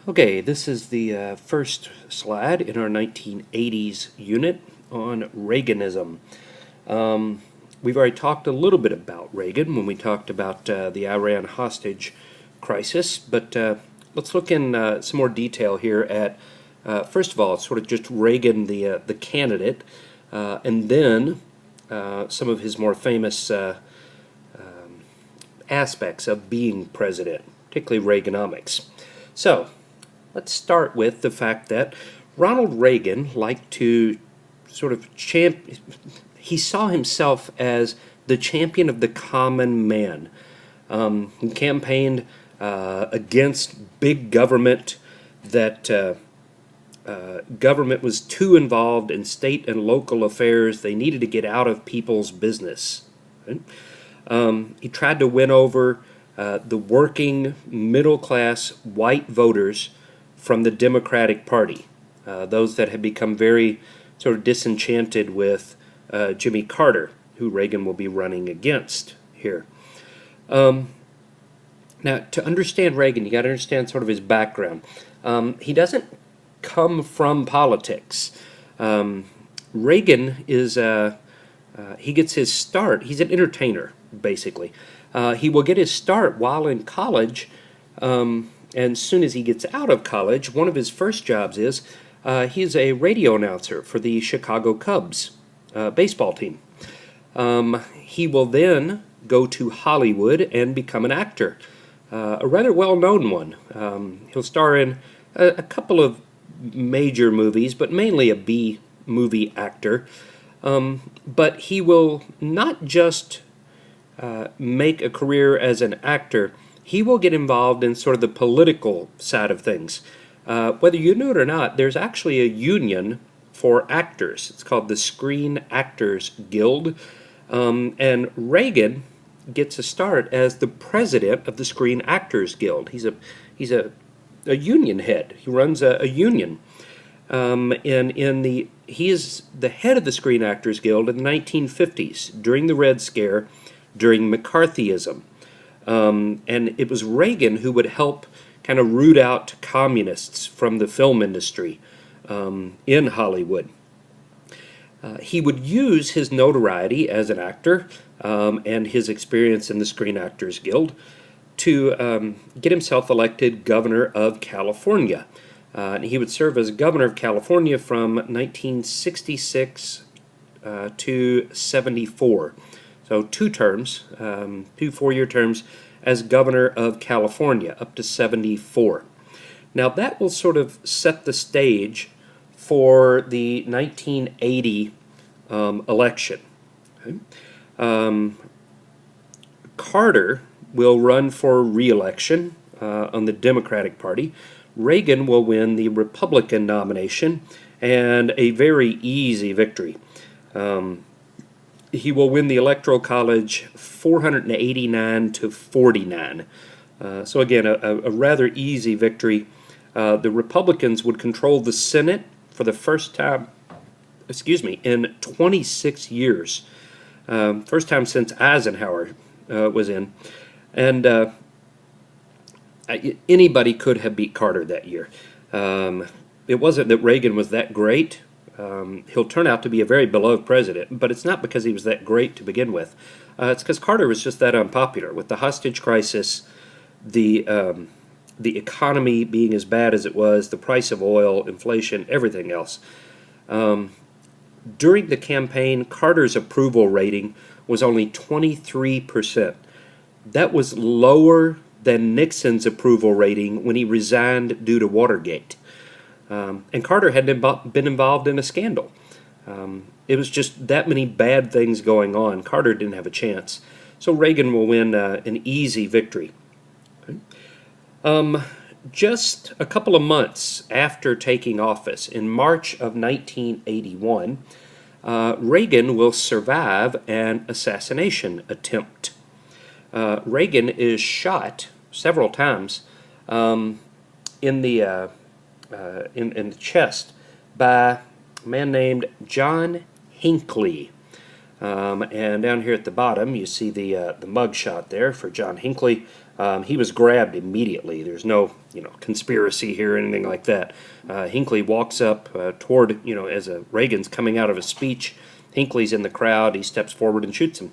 Okay, this is the first slide in our 1980s unit on Reaganism. We've already talked a little bit about Reagan when we talked about the Iran hostage crisis, but let's look in some more detail here at, first of all, sort of just Reagan, the candidate, and then some of his more famous aspects of being president, particularly Reaganomics. So, let's start with the fact that Ronald Reagan liked to sort of he saw himself as the champion of the common man. He campaigned against big government, that government was too involved in state and local affairs. They needed to get out of people's business. Right? He tried to win over the working middle-class white voters from the Democratic Party, those that had become very sort of disenchanted with Jimmy Carter, who Reagan will be running against here. Now, to understand Reagan, you got to understand sort of his background. He doesn't come from politics. Reagan is he gets his start. He's an entertainer, basically. He will get his start while in college, and as soon as he gets out of college, one of his first jobs is he's a radio announcer for the Chicago Cubs baseball team. He will then go to Hollywood and become an actor, a rather well-known one. He'll star in a couple of major movies, but mainly a B-movie actor. But he will not just make a career as an actor. He will get involved in sort of the political side of things. Whether you knew it or not, there's actually a union for actors. It's called the Screen Actors Guild. And Reagan gets a start as the president of the Screen Actors Guild. He's a union head. He runs a union. He is the head of the Screen Actors Guild in the 1950s, during the Red Scare, during McCarthyism. And it was Reagan who would help kind of root out communists from the film industry in Hollywood. He would use his notoriety as an actor and his experience in the Screen Actors Guild to get himself elected governor of California. And he would serve as governor of California from 1966 to 74. So 2 terms, 2 4-year terms as governor of California, up to 74. Now that will sort of set the stage for the 1980 election. Okay? Carter will run for re-election on the Democratic Party. Reagan will win the Republican nomination, and a very easy victory. He will win the Electoral College 489 to 49. So again, a rather easy victory. The Republicans would control the Senate for the first time, in 26 years. First time since Eisenhower was in. And anybody could have beat Carter that year. It wasn't that Reagan was that great. He'll turn out to be a very beloved president, but it's not because he was that great to begin with. It's because Carter was just that unpopular. With the hostage crisis, the economy being as bad as it was, the price of oil, inflation, everything else. During the campaign, Carter's approval rating was only 23%. That was lower than Nixon's approval rating when he resigned due to Watergate. And Carter had been involved in a scandal. It was just that many bad things going on. Carter didn't have a chance. So Reagan will win an easy victory. Okay. Just a couple of months after taking office, in March of 1981, Reagan will survive an assassination attempt. Reagan is shot several times in the chest by a man named John Hinckley. And down here at the bottom, you see the mug shot there for John Hinckley. He was grabbed immediately. There's no, conspiracy here or anything like that. Hinckley walks up toward, as Reagan's coming out of a speech. Hinckley's in the crowd. He steps forward and shoots him.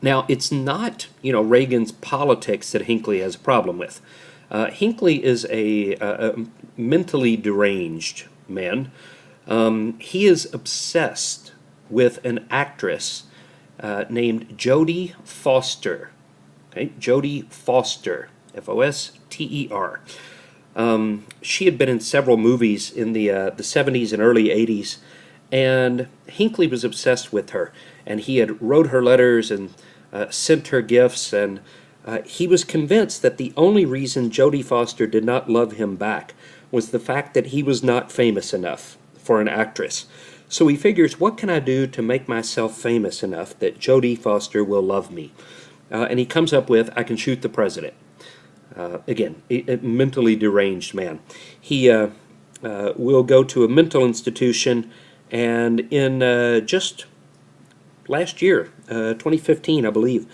Now, it's not, Reagan's politics that Hinckley has a problem with. Hinckley is a mentally deranged man. He is obsessed with an actress named Jodie Foster. Okay, Jodie Foster, Foster. She had been in several movies in the 70s and early 80s, and Hinckley was obsessed with her. And he had wrote her letters and sent her gifts, and he was convinced that the only reason Jodie Foster did not love him back was the fact that he was not famous enough for an actress. So he figures, what can I do to make myself famous enough that Jodie Foster will love me? And he comes up with, I can shoot the president. Again, a mentally deranged man. He will go to a mental institution, and in just last year, 2015, I believe,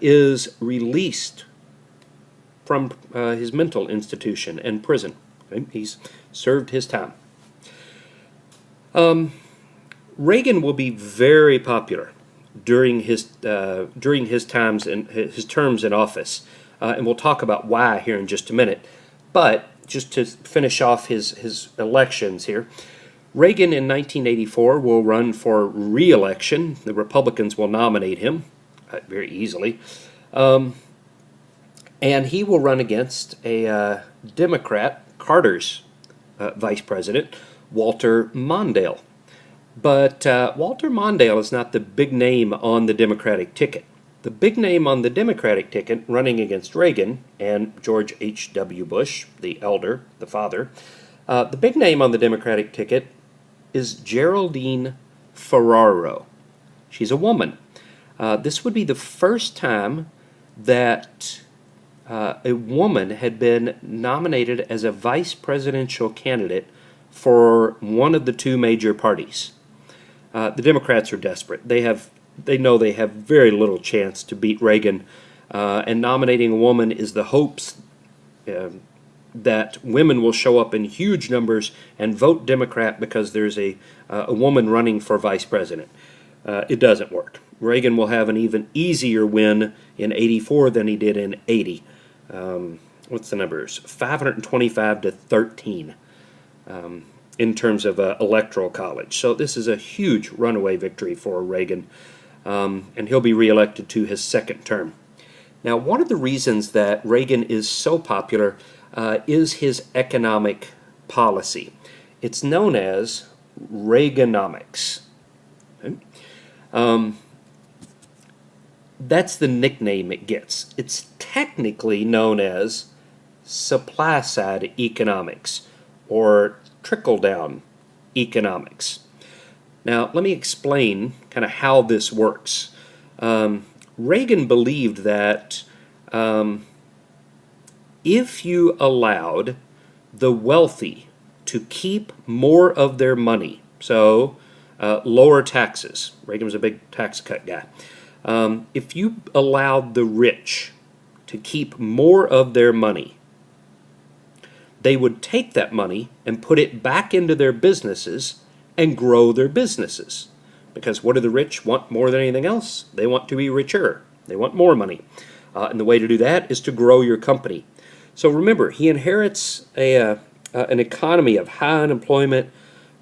is released from his mental institution and prison. Okay? He's served his time. Reagan will be very popular during his terms in office, and we'll talk about why here in just a minute. But just to finish off his elections here, Reagan in 1984 will run for re-election. The Republicans will nominate him very easily, and he will run against a Democrat, Carter's vice president, Walter Mondale. But Walter Mondale is not the big name on the Democratic ticket. The big name on the Democratic ticket running against Reagan and George H.W. Bush, the elder, the father, the big name on the Democratic ticket is Geraldine Ferraro. She's a woman. This would be the first time that a woman had been nominated as a vice presidential candidate for one of the two major parties. The Democrats are desperate. They know they have very little chance to beat Reagan, and nominating a woman is the hopes that women will show up in huge numbers and vote Democrat because there's a woman running for vice president. It doesn't work. Reagan will have an even easier win in 84 than he did in 80. What's the numbers? 525 to 13 in terms of electoral college. So this is a huge runaway victory for Reagan, and he'll be reelected to his second term. Now, one of the reasons that Reagan is so popular is his economic policy. It's known as Reaganomics. Okay? That's the nickname it gets. It's technically known as supply-side economics or trickle-down economics. Now, let me explain kind of how this works. Reagan believed that if you allowed the wealthy to keep more of their money, so lower taxes. Reagan was a big tax cut guy. If you allowed the rich to keep more of their money, they would take that money and put it back into their businesses and grow their businesses. Because what do the rich want more than anything else? They want to be richer. They want more money. And the way to do that is to grow your company. So remember, he inherits an economy of high unemployment,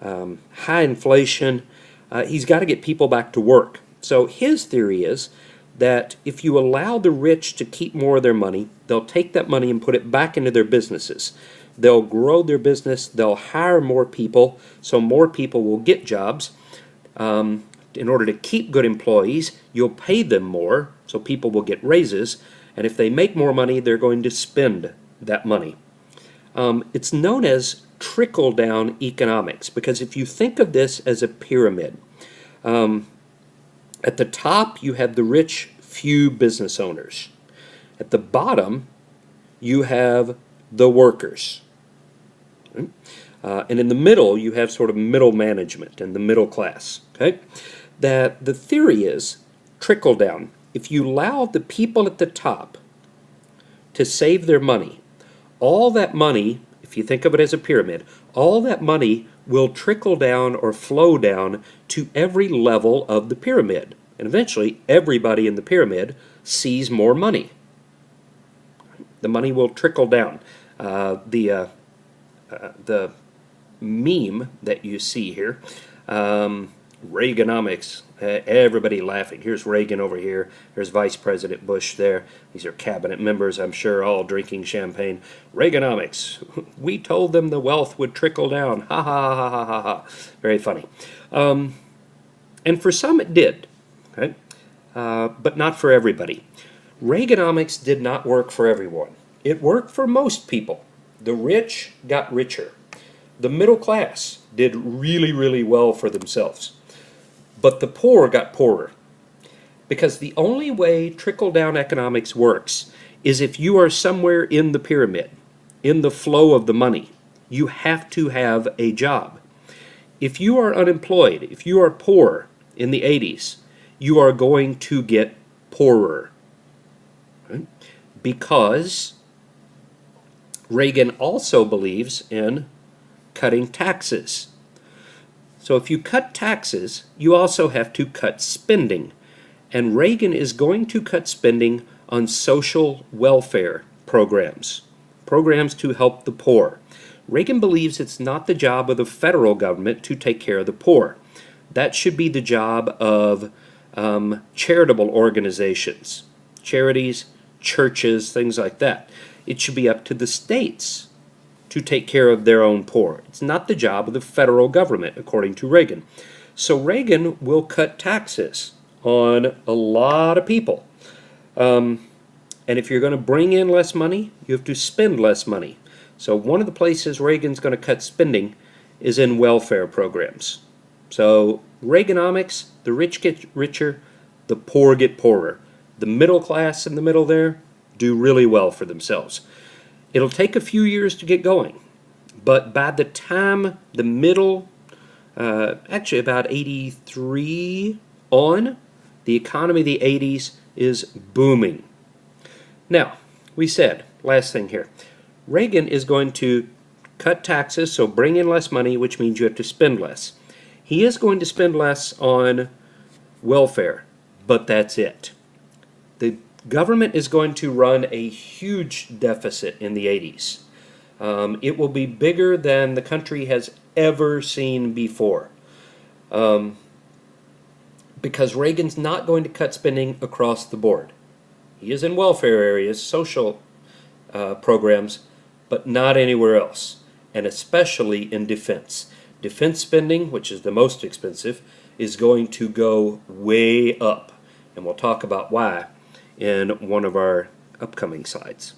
high inflation. He's got to get people back to work. So his theory is that if you allow the rich to keep more of their money, they'll take that money and put it back into their businesses. They'll grow their business. They'll hire more people, so more people will get jobs. In order to keep good employees, you'll pay them more, so people will get raises. And if they make more money, they're going to spend that money. It's known as trickle-down economics, because if you think of this as a pyramid, at the top you have the rich few business owners. At the bottom you have the workers. And in the middle you have sort of middle management and the middle class. Okay? That the theory is trickle down. if you allow the people at the top to save their money, all that money, if you think of it as a pyramid, all that money will trickle down or flow down to every level of the pyramid. And eventually, everybody in the pyramid sees more money. The money will trickle down. The meme that you see here, Reaganomics, everybody laughing. Here's Reagan over here. There's Vice President Bush there. These are cabinet members, I'm sure, all drinking champagne. Reaganomics. We told them the wealth would trickle down. Ha ha ha ha ha ha. Very funny. And for some it did, okay? But not for everybody. Reaganomics did not work for everyone. It worked for most people. The rich got richer. The middle class did really, really well for themselves. But the poor got poorer. Because the only way trickle-down economics works is if you are somewhere in the pyramid, in the flow of the money. You have to have a job. If you are unemployed, if you are poor in the 80s, you are going to get poorer. Right? Because Reagan also believes in cutting taxes. So if you cut taxes, you also have to cut spending. And Reagan is going to cut spending on social welfare programs, programs to help the poor. Reagan believes it's not the job of the federal government to take care of the poor. That should be the job of charitable organizations, charities, churches, things like that. It should be up to the states to take care of their own poor. It's not the job of the federal government, according to Reagan. So Reagan will cut taxes on a lot of people. And if you're going to bring in less money, you have to spend less money. So one of the places Reagan's going to cut spending is in welfare programs. So Reaganomics, the rich get richer, the poor get poorer. The middle class in the middle there do really well for themselves. It'll take a few years to get going, but by the time the middle, actually about 83 on, the economy of the 80s is booming. Now, we said, last thing here, Reagan is going to cut taxes, so bring in less money, which means you have to spend less. He is going to spend less on welfare, but that's it. The government is going to run a huge deficit in the 80s. It will be bigger than the country has ever seen before. Because Reagan's not going to cut spending across the board. He is in welfare areas, social programs, but not anywhere else, and especially in defense. Defense spending, which is the most expensive, is going to go way up, and we'll talk about why in one of our upcoming slides.